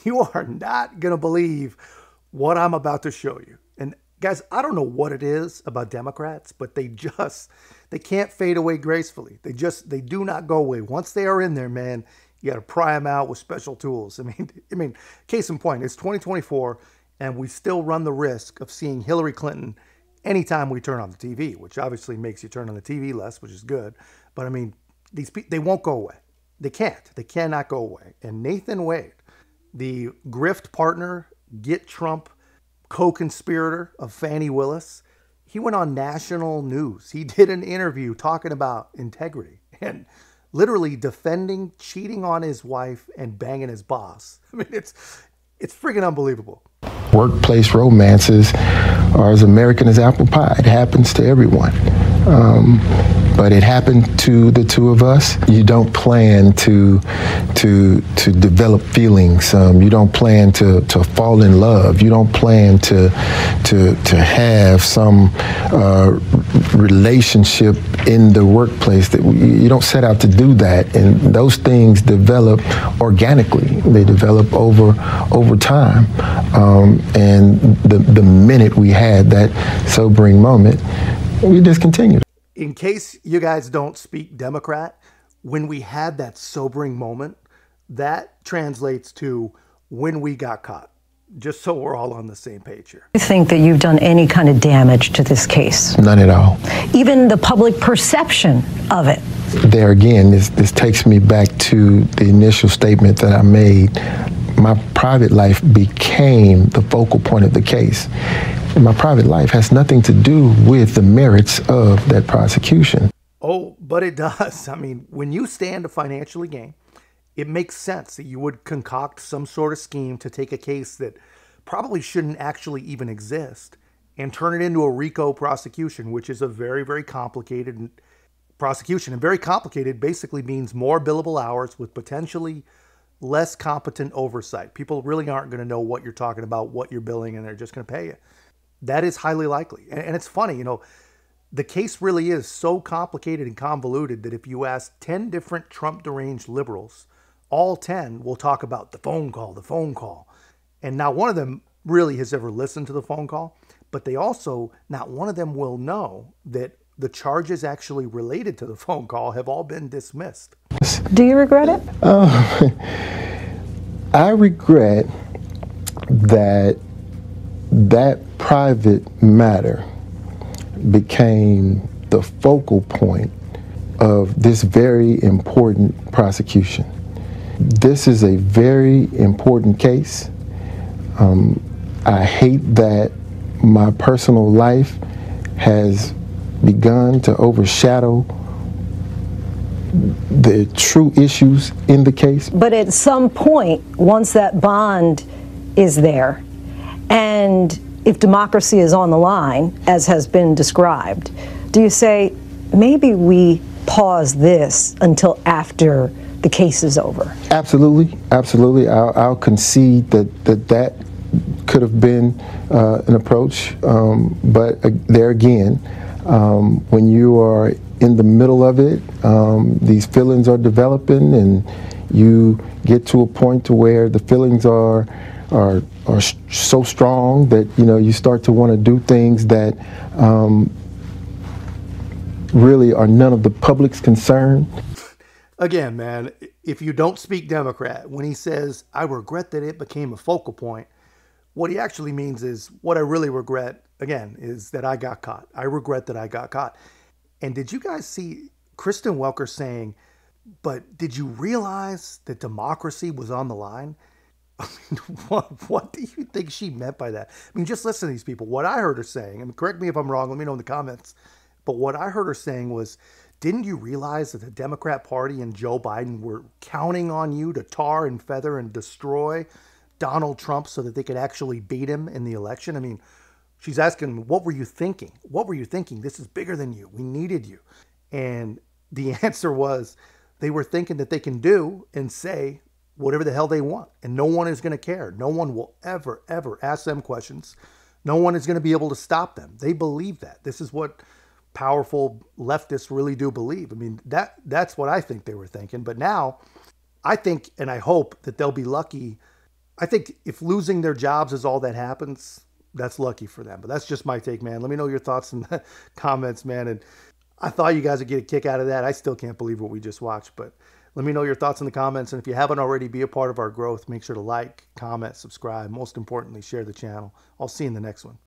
You are not going to believe what I'm about to show you. And guys, I don't know what it is about Democrats, but they can't fade away gracefully. They do not go away. Once they are in there, man, you got to pry them out with special tools. I mean, case in point, it's 2024 and we still run the risk of seeing Hillary Clinton anytime we turn on the TV, which obviously makes you turn on the TV less, which is good. But I mean, they won't go away. They can't. They cannot go away. And Nathan Wade, the grift partner, get Trump co-conspirator of Fani Willis, he went on national news. He did an interview talking about integrity and literally defending cheating on his wife and banging his boss. I mean, it's freaking unbelievable. Workplace romances are as American as apple pie. It happens to everyone. But it happened to the two of us. You don't plan to develop feelings. You don't plan to fall in love. You don't plan to have some relationship in the workplace. That you don't set out to do that. And those things develop organically. They develop over time. And the minute we had that sobering moment, we discontinued. In case you guys don't speak Democrat, when we had that sobering moment, that translates to when we got caught. Just so we're all on the same page here. Do you think that you've done any kind of damage to this case? None at all. Even the public perception of it? There again, this takes me back to the initial statement that I made. My private life became the focal point of the case. And my private life has nothing to do with the merits of that prosecution. Oh, but it does. I mean, when you stand to financially gain, it makes sense that you would concoct some sort of scheme to take a case that probably shouldn't actually even exist and turn it into a RICO prosecution, which is a very, very complicated prosecution. And very complicated basically means more billable hours with potentially less competent oversight. People really aren't going to know what you're talking about, what you're billing, and they're just going to pay you. That is highly likely. And it's funny, the case really is so complicated and convoluted that if you ask 10 different Trump deranged liberals, all 10 will talk about the phone call. And not one of them really has ever listened to the phone call, but not one of them will know that the charges actually related to the phone call have all been dismissed. Do you regret it? I regret that private matter became the focal point of this very important prosecution. This is a very important case. I hate that my personal life has begun to overshadow the true issues in the case. But at some point, once that bond is there, and if democracy is on the line, as has been described, do you say, maybe we pause this until after the case is over? Absolutely, absolutely. I'll concede that could have been an approach, but there again, when you are in the middle of it, these feelings are developing, and you get to a point to where the feelings are so strong that you start to want to do things that really are none of the public's concern. Again, man, if you don't speak Democrat, when he says, I regret that it became a focal point, what he actually means is, what I really regret, again, is that I got caught. I regret that I got caught. And did you guys see Kristen Welker saying, but did you realize that democracy was on the line? I mean, what do you think she meant by that? I mean, just listen to these people. What I heard her saying, I mean, correct me if I'm wrong, let me know in the comments. But what I heard her saying was, didn't you realize that the Democrat Party and Joe Biden were counting on you to tar and feather and destroy Donald Trump so that they could actually beat him in the election? I mean, she's asking, what were you thinking? What were you thinking? This is bigger than you. We needed you. And the answer was, they were thinking that they can do and say whatever the hell they want. And no one is going to care. No one will ever, ever ask them questions. No one is going to be able to stop them. They believe that. This is what powerful leftists really do believe. I mean, that's what I think they were thinking. But now I think, and I hope that they'll be lucky I think if losing their jobs is all that happens, that's lucky for them. But that's just my take, man. Let me know your thoughts in the comments, man. And I thought you guys would get a kick out of that. I still can't believe what we just watched, but let me know your thoughts in the comments. And if you haven't already, be a part of our growth. Make sure to like, comment, subscribe. Most importantly, share the channel. I'll see you in the next one.